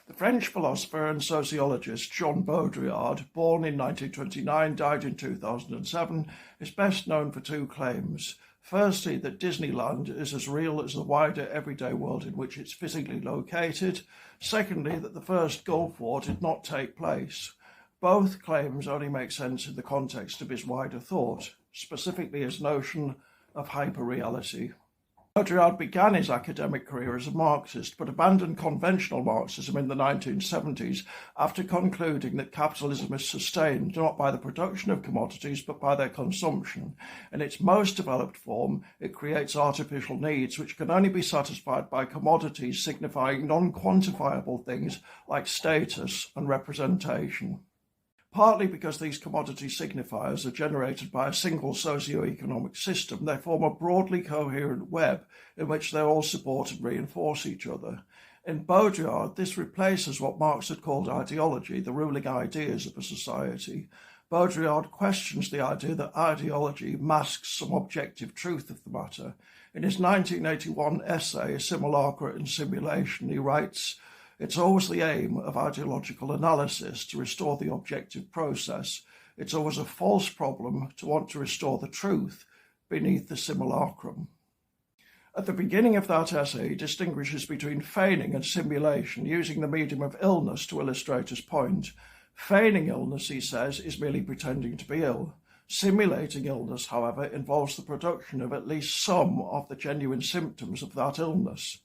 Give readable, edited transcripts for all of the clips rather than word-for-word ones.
The French philosopher and sociologist Jean Baudrillard, born in 1929, died in 2007, is best known for two claims. Firstly, that Disneyland is as real as the wider everyday world in which it's physically located. Secondly, that the first Gulf War did not take place. Both claims only make sense in the context of his wider thought, specifically his notion of hyperreality. Baudrillard began his academic career as a Marxist, but abandoned conventional Marxism in the 1970s after concluding that capitalism is sustained not by the production of commodities but by their consumption. In its most developed form, it creates artificial needs which can only be satisfied by commodities signifying non-quantifiable things like status and representation. Partly because these commodity signifiers are generated by a single socio-economic system, they form a broadly coherent web in which they all support and reinforce each other. In Baudrillard, this replaces what Marx had called ideology, the ruling ideas of a society. Baudrillard questions the idea that ideology masks some objective truth of the matter. In his 1981 essay, Simulacra and Simulation, he writes, "It's always the aim of ideological analysis to restore the objective process. It's always a false problem to want to restore the truth beneath the simulacrum." At the beginning of that essay, he distinguishes between feigning and simulation, using the medium of illness to illustrate his point. Feigning illness, he says, is merely pretending to be ill. Simulating illness, however, involves the production of at least some of the genuine symptoms of that illness.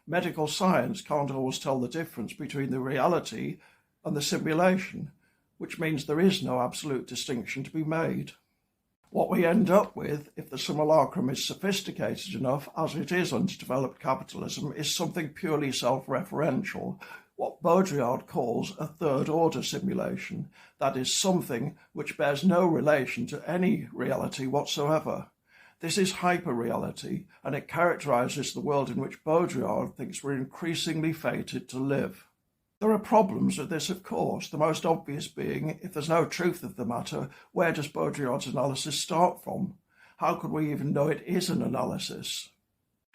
Medical science can't always tell the difference between the reality and the simulation, which means there is no absolute distinction to be made. What we end up with, if the simulacrum is sophisticated enough, as it is under developed capitalism, is something purely self-referential, what Baudrillard calls a third-order simulation, that is, something which bears no relation to any reality whatsoever. This is hyperreality, and it characterizes the world in which Baudrillard thinks we're increasingly fated to live. There are problems with this, of course, the most obvious being, if there's no truth of the matter, where does Baudrillard's analysis start from? How could we even know it is an analysis?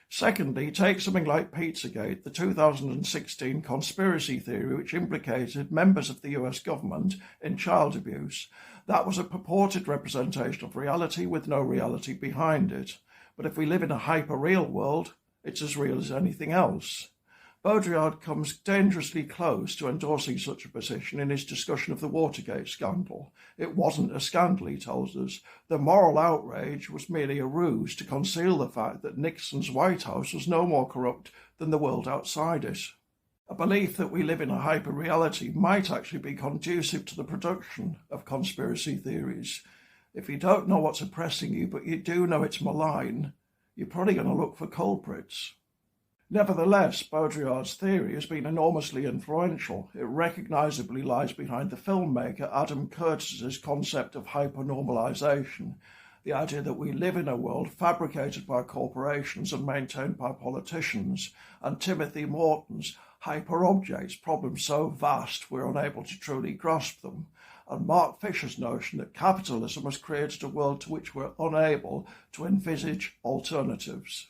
Secondly, take something like Pizzagate, the 2016 conspiracy theory which implicated members of the US government in child abuse. That was a purported representation of reality with no reality behind it. But if we live in a hyper-real world, it's as real as anything else. Baudrillard comes dangerously close to endorsing such a position in his discussion of the Watergate scandal. It wasn't a scandal, he tells us. The moral outrage was merely a ruse to conceal the fact that Nixon's White House was no more corrupt than the world outside it. A belief that we live in a hyper-reality might actually be conducive to the production of conspiracy theories. If you don't know what's oppressing you, but you do know it's malign, you're probably going to look for culprits. Nevertheless, Baudrillard's theory has been enormously influential. It recognisably lies behind the filmmaker Adam Curtis's concept of hypernormalization, the idea that we live in a world fabricated by corporations and maintained by politicians, and Timothy Morton's hyperobjects, problems so vast we're unable to truly grasp them, and Mark Fisher's notion that capitalism has created a world to which we're unable to envisage alternatives.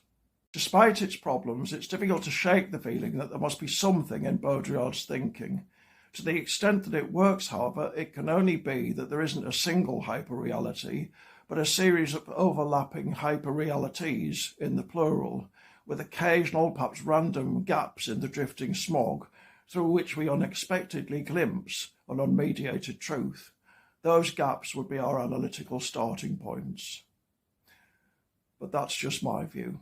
Despite its problems, it's difficult to shake the feeling that there must be something in Baudrillard's thinking. To the extent that it works, however, it can only be that there isn't a single hyperreality, but a series of overlapping hyperrealities in the plural, with occasional, perhaps random gaps in the drifting smog, through which we unexpectedly glimpse an unmediated truth. Those gaps would be our analytical starting points. But that's just my view.